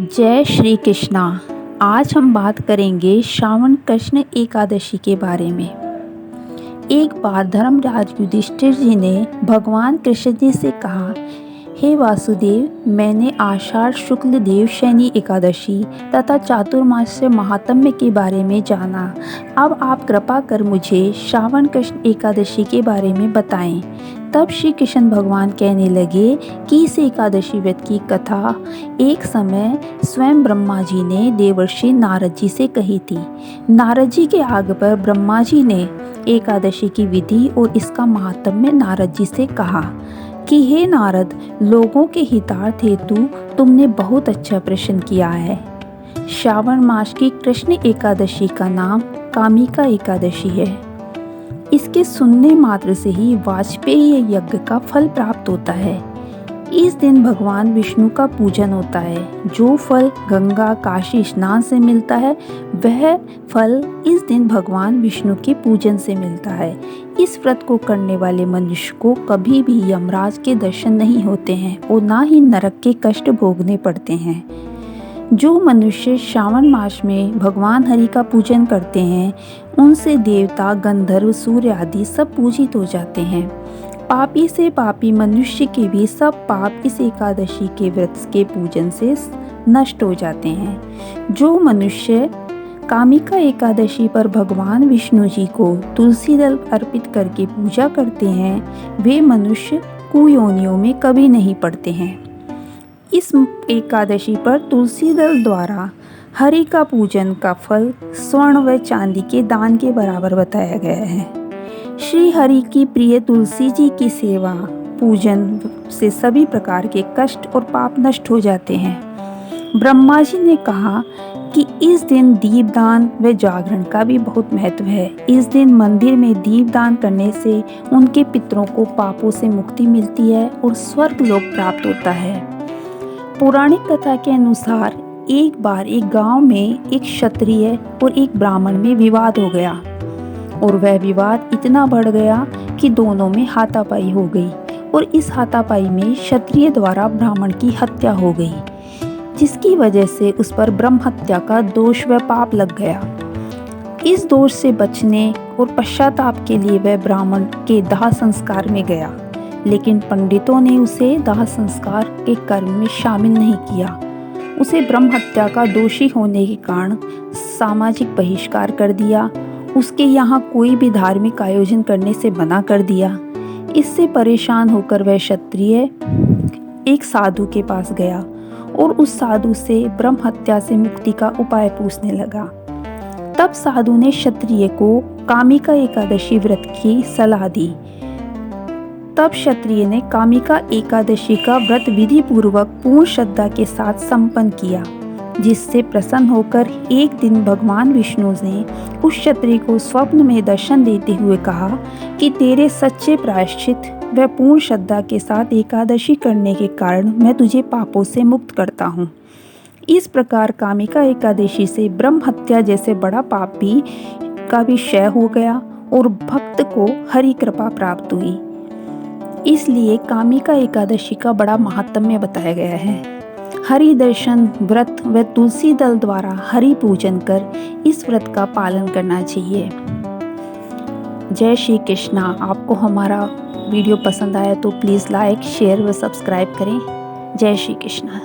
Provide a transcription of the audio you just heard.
जय श्री कृष्णा। आज हम बात करेंगे श्रावण कृष्ण एकादशी के बारे में। एक बार धर्मराज युधिष्ठिर जी ने भगवान कृष्ण जी से कहा, हे वासुदेव, मैंने आषाढ़ शुक्ल देव शयनी एकादशी तथा चातुर्मास्य महात्म्य के बारे में जाना। अब आप कृपा कर मुझे श्रावण कृष्ण एकादशी के बारे में बताएं। तब श्री कृष्ण भगवान कहने लगे कि इस एकादशी व्रत की कथा एक समय स्वयं ब्रह्मा जी ने देवर्षि नारद जी से कही थी। नारद जी के आगे पर ब्रह्मा जी ने एकादशी की विधि और इसका महात्म्य नारद जी से कहा कि हे नारद, लोगों के हितार्थ हेतु तुमने बहुत अच्छा प्रश्न किया है। श्रावण मास की कृष्ण एकादशी का नाम कामिका एकादशी है। इसके सुनने मात्र से ही वाजपेयी यज्ञ का फल प्राप्त होता है। इस दिन भगवान विष्णु का पूजन होता है। जो फल गंगा काशी स्नान से मिलता है, वह फल इस दिन भगवान विष्णु के पूजन से मिलता है। इस व्रत को करने वाले मनुष्य को कभी भी यमराज के दर्शन नहीं होते हैं और ना ही नरक के कष्ट भोगने पड़ते हैं। जो मनुष्य श्रावण मास में भगवान हरि का पूजन करते हैं, उनसे देवता, गंधर्व, सूर्य आदि सब पूजित हो जाते हैं। पापी से पापी मनुष्य के भी सब पाप इस एकादशी के व्रत के पूजन से नष्ट हो जाते हैं। जो मनुष्य कामिका एकादशी पर भगवान विष्णु जी को तुलसी दल अर्पित करके पूजा करते हैं, वे मनुष्य कुयोनियों में कभी नहीं पड़ते हैं। इस एकादशी पर तुलसी दल द्वारा हरि का पूजन का फल स्वर्ण व चांदी के दान के बराबर बताया गया है। श्री हरि की प्रिय तुलसी जी की सेवा पूजन से सभी प्रकार के कष्ट और पाप नष्ट हो जाते हैं। ब्रह्मा जी ने कहा कि इस दिन दीपदान व जागरण का भी बहुत महत्व है। इस दिन मंदिर में दीपदान करने से उनके पितरों को पापों से मुक्ति मिलती है और स्वर्ग लोक प्राप्त होता है। पौराणिक कथा के अनुसार एक बार एक गांव में एक क्षत्रिय और एक ब्राह्मण में विवाद हो गया और वह विवाद इतना बढ़ गया कि दोनों में हाथापाई हो गई और इस हाथापाई में क्षत्रिय द्वारा ब्राह्मण की हत्या हो गई, जिसकी वजह से उस पर ब्रह्म हत्या का दोष व पाप लग गया। इस दोष से बचने और पश्चाताप के लिए वह ब्राह्मण के दाह संस्कार में गया, लेकिन पंडितों ने उसे दाह संस्कार के कर्म में शामिल नहीं किया। उसे ब्रह्म हत्या का दोषी होने के कारण सामाजिक बहिष्कार कर दिया। उसके यहाँ कोई भी धार्मिक आयोजन करने से मना कर दिया। इससे परेशान होकर वह क्षत्रिय एक साधु के पास गया और उस साधु से ब्रह्म हत्या से मुक्ति का उपाय पूछने लगा। तब साधु ने क्षत्रिय को कामिका एकादशी व्रत की सलाह दी। तब क्षत्रिय ने कामिका एकादशी का व्रत विधि पूर्वक पूर्ण श्रद्धा के साथ संपन्न किया, जिससे प्रसन्न होकर एक दिन भगवान विष्णु ने उस क्षत्रिय को स्वप्न में दर्शन देते हुए कहा कि तेरे सच्चे प्रायश्चित व पूर्ण श्रद्धा के साथ एकादशी करने के कारण मैं तुझे पापों से मुक्त करता हूँ। इस प्रकार कामिका एकादशी से ब्रह्म हत्या जैसे बड़ा पाप भी का भी क्षय हो गया और भक्त को हरि कृपा प्राप्त हुई। इसलिए कामिका एकादशी का बड़ा महात्म्य बताया गया है। हरि दर्शन व्रत व तुलसी दल द्वारा हरि पूजन कर इस व्रत का पालन करना चाहिए। जय श्री कृष्णा। आपको हमारा वीडियो पसंद आया तो प्लीज़ लाइक, शेयर व सब्सक्राइब करें। जय श्री कृष्णा।